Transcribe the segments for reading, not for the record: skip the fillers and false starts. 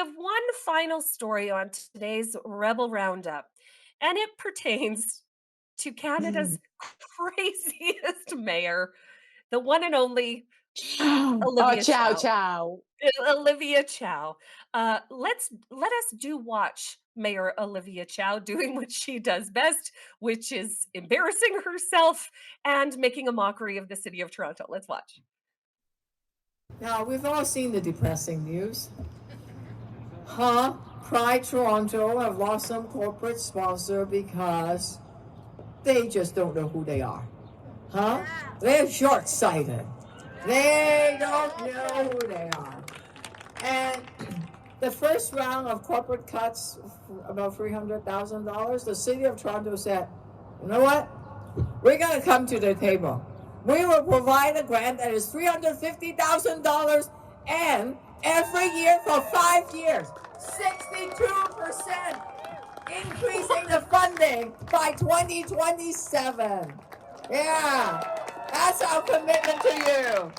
have one final story on today's Rebel Roundup, and it pertains to Canada's craziest mayor, the one and only Oh, Olivia ciao, Chow. ciao. Olivia Chow. Let us do watch Mayor Olivia Chow doing what she does best, which is embarrassing herself and making a mockery of the city of Toronto. Let's watch. Now, we've all seen the depressing news. Huh? Pride Toronto have lost some corporate sponsor because they just don't know who they are. Huh? They're short sighted. They don't know who they are. And the first round of corporate cuts, about $300,000, the city of Toronto said, you know what? We're going to come to the table. We will provide a grant that is $350,000 and every year for 5 years, 62% increasing the funding by 2027. Yeah, that's our commitment to you.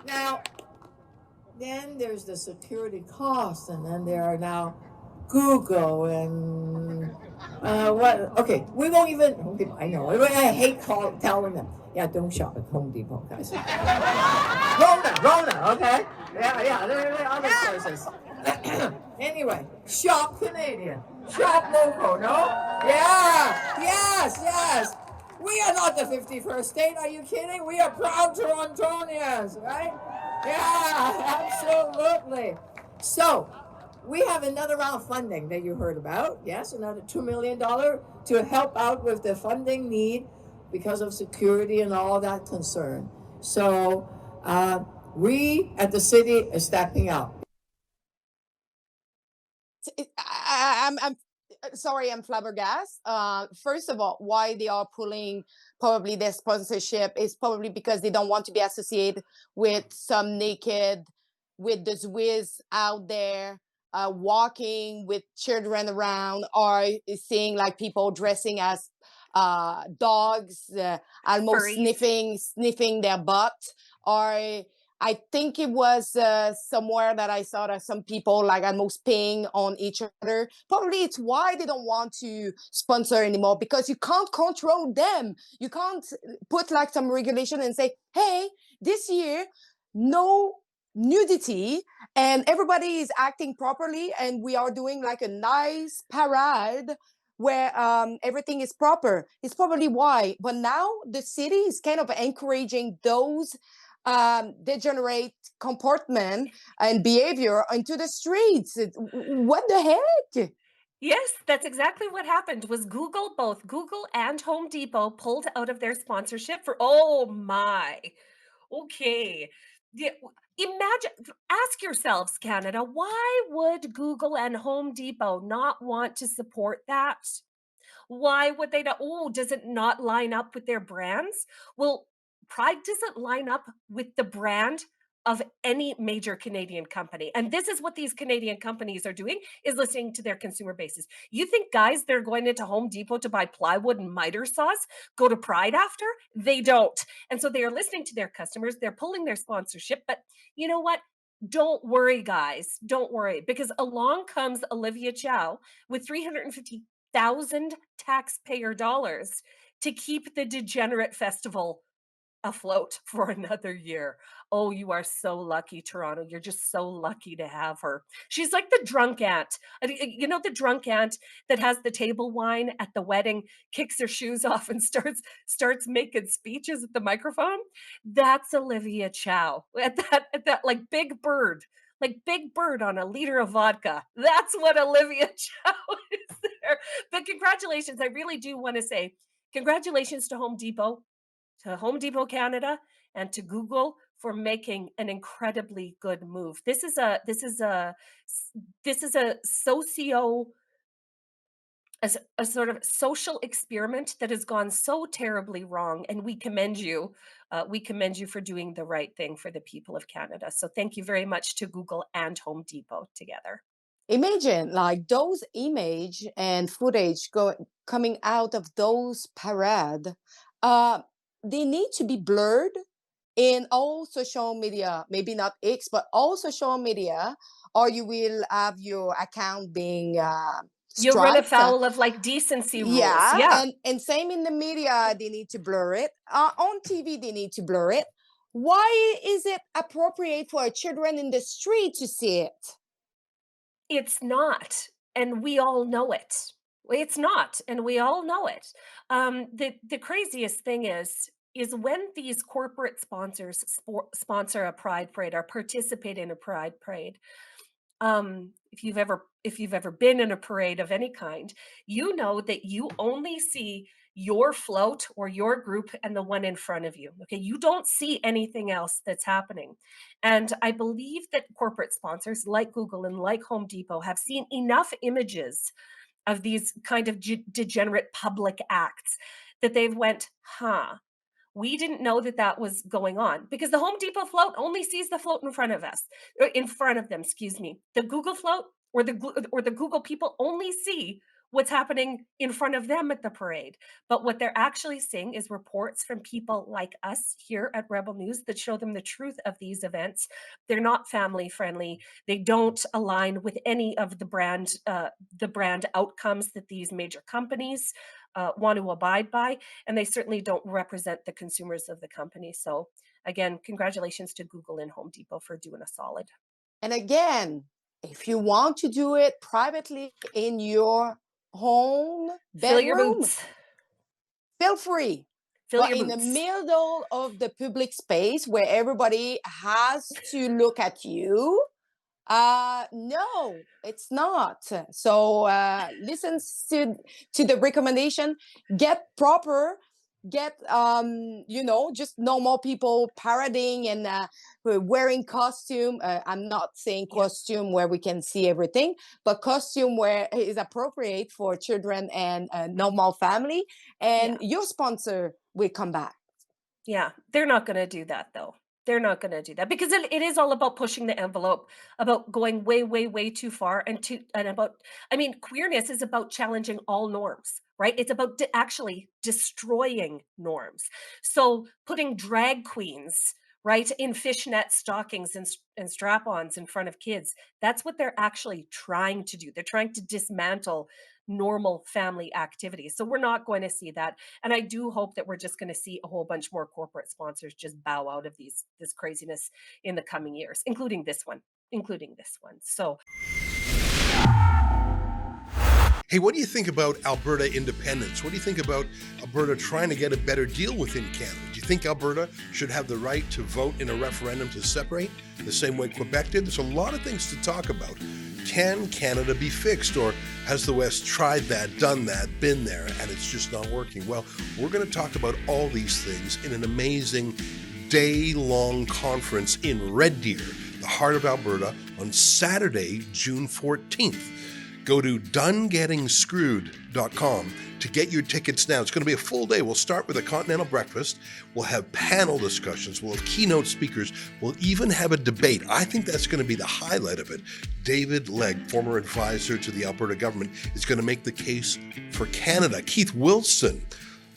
Now, then there's the security costs, and then there are now Google and what? Okay, we won't even. Okay, I know. I hate telling them. Yeah, don't shop at Home Depot, guys. Rona. Okay. Yeah. There are other choices. Anyway, shop Canadian, shop local. No. Yeah. Yes. We are not the 51st state. Are you kidding? We are proud Torontonians, right? Yeah, absolutely. So, we have another round of funding that you heard about. Yes, another $2 million to help out with the funding need because of security and all that concern. So, we at the city are stepping up. I'm sorry, I'm flabbergasted. First of all, why they are pulling probably their sponsorship is probably because they don't want to be associated with some naked, with the Zwiz out there, walking with children around, or seeing like people dressing as dogs, almost Furries. sniffing their butt, or I think it was somewhere that I saw that some people like almost peeing on each other. Probably it's why they don't want to sponsor anymore, because you can't control them. You can't put like some regulation and say, hey, this year, no nudity, and everybody is acting properly, and we are doing like a nice parade where everything is proper. It's probably why. But now the city is kind of encouraging those degenerate comportment and behavior into the streets. What the heck? Yes, that's exactly what happened. Was both Google and Home Depot pulled out of their sponsorship for oh my. Okay. Yeah, imagine ask yourselves, Canada, why would Google and Home Depot not want to support that? Why would they not? Oh, does it not line up with their brands? Well, Pride doesn't line up with the brand of any major Canadian company. And this is what these Canadian companies are doing is listening to their consumer bases. You think guys they're going into Home Depot to buy plywood and miter saws go to Pride after? They don't. And so they are listening to their customers, they're pulling their sponsorship, but you know what? Don't worry, guys. Don't worry, because along comes Olivia Chow with 350,000 taxpayer dollars to keep the degenerate festival afloat for another year. Oh, you are so lucky, Toronto. You're just so lucky to have her. She's like the drunk aunt. You know the drunk aunt that has the table wine at the wedding, kicks her shoes off and starts making speeches at the microphone? That's Olivia Chow. At that like Big Bird on a liter of vodka. That's what Olivia Chow is there. But congratulations. I really do want to say congratulations to Home Depot Canada and to Google for making an incredibly good move. This is a a sort of social experiment that has gone so terribly wrong, and we commend you. We commend you for doing the right thing for the people of Canada. So thank you very much to Google and Home Depot together. Imagine like those image and footage coming out of those parade. Uh, they need to be blurred in all social media, maybe not X, but all social media, or you will have your account being You'll run striked. afoul of like decency rules. Yeah, Yeah. and same in the media, they need to blur it. On TV, they need to blur it. Why is it appropriate for children in the street to see it? It's not, and we all know it. It's not, and we all know it. The craziest thing is when these corporate sponsors sponsor a pride parade or participate in a pride parade. If you've ever been in a parade of any kind, you know that you only see your float or your group and the one in front of you. Okay, you don't see anything else that's happening. And I believe that corporate sponsors like Google and like Home Depot have seen enough images of these kind of degenerate public acts that they've went, huh, we didn't know that that was going on because the Home Depot float only sees the float in front of us, or in front of them, excuse me. The Google float or the Google people only see what's happening in front of them at the parade. But what they're actually seeing is reports from people like us here at Rebel News that show them the truth of these events. They're not family friendly. They don't align with any of the brand outcomes that these major companies want to abide by, and they certainly don't represent the consumers of the company. So again, congratulations to Google and Home Depot for doing a solid. And again, if you want to do it privately in your own Fill your bedroom, boots. feel free. Fill But your in the boots. middle of the public space where everybody has to look at you, no, it's not. So listen to the recommendation. Get proper. Get just normal people parading and wearing costume. I'm not saying Yeah. costume where we can see everything, but costume where is appropriate for children and normal family. And Yeah. your sponsor will come back. Yeah, they're not gonna do that though. They're not gonna do that because it is all about pushing the envelope, about going way, way, way too far and about I mean, queerness is about challenging all norms, right? It's about actually destroying norms. So putting drag queens, right, in fishnet stockings and strap-ons in front of kids, that's what they're actually trying to do. They're trying to dismantle normal family activities. So we're not going to see that. And I do hope that we're just going to see a whole bunch more corporate sponsors just bow out of this craziness in the coming years, including this one. So Hey, what do you think about Alberta independence? What do you think about Alberta trying to get a better deal within Canada? Do you think Alberta should have the right to vote in a referendum to separate the same way Quebec did? There's a lot of things to talk about. Can Canada be fixed, or has the West tried that, done that, been there, and it's just not working? Well, we're going to talk about all these things in an amazing day-long conference in Red Deer, the heart of Alberta, on Saturday, June 14th. Go to donegettingscrewed.com to get your tickets now. It's going to be a full day. We'll start with a continental breakfast. We'll have panel discussions. We'll have keynote speakers. We'll even have a debate. I think that's going to be the highlight of it. David Legg, former advisor to the Alberta government, is going to make the case for Canada. Keith Wilson,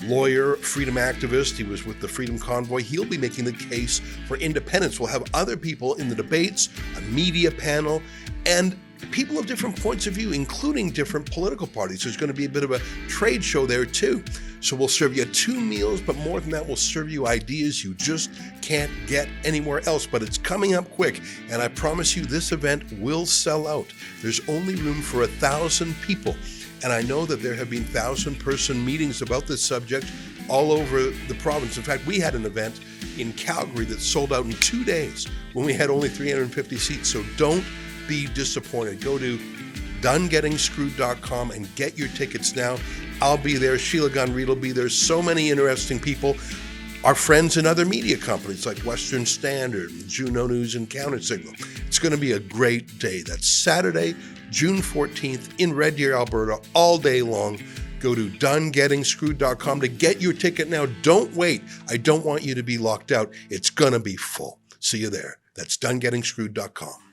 lawyer, freedom activist, he was with the Freedom Convoy. He'll be making the case for independence. We'll have other people in the debates, a media panel, and people of different points of view, including different political parties. There's going to be a bit of a trade show there too. So we'll serve you 2 meals, but more than that, we'll serve you ideas you just can't get anywhere else. But it's coming up quick, and I promise you this event will sell out. There's only room for 1,000 people. And I know that there have been 1,000-person meetings about this subject all over the province. In fact, we had an event in Calgary that sold out in 2 days when we had only 350 seats. So don't be disappointed. Go to donegettingscrewed.com and get your tickets now. I'll be there. Sheila Gunn Reid will be there. So many interesting people. Our friends in other media companies like Western Standard, Juno News, and Countersignal. It's going to be a great day. That's Saturday, June 14th in Red Deer, Alberta, all day long. Go to donegettingscrewed.com to get your ticket now. Don't wait. I don't want you to be locked out. It's going to be full. See you there. That's donegettingscrewed.com.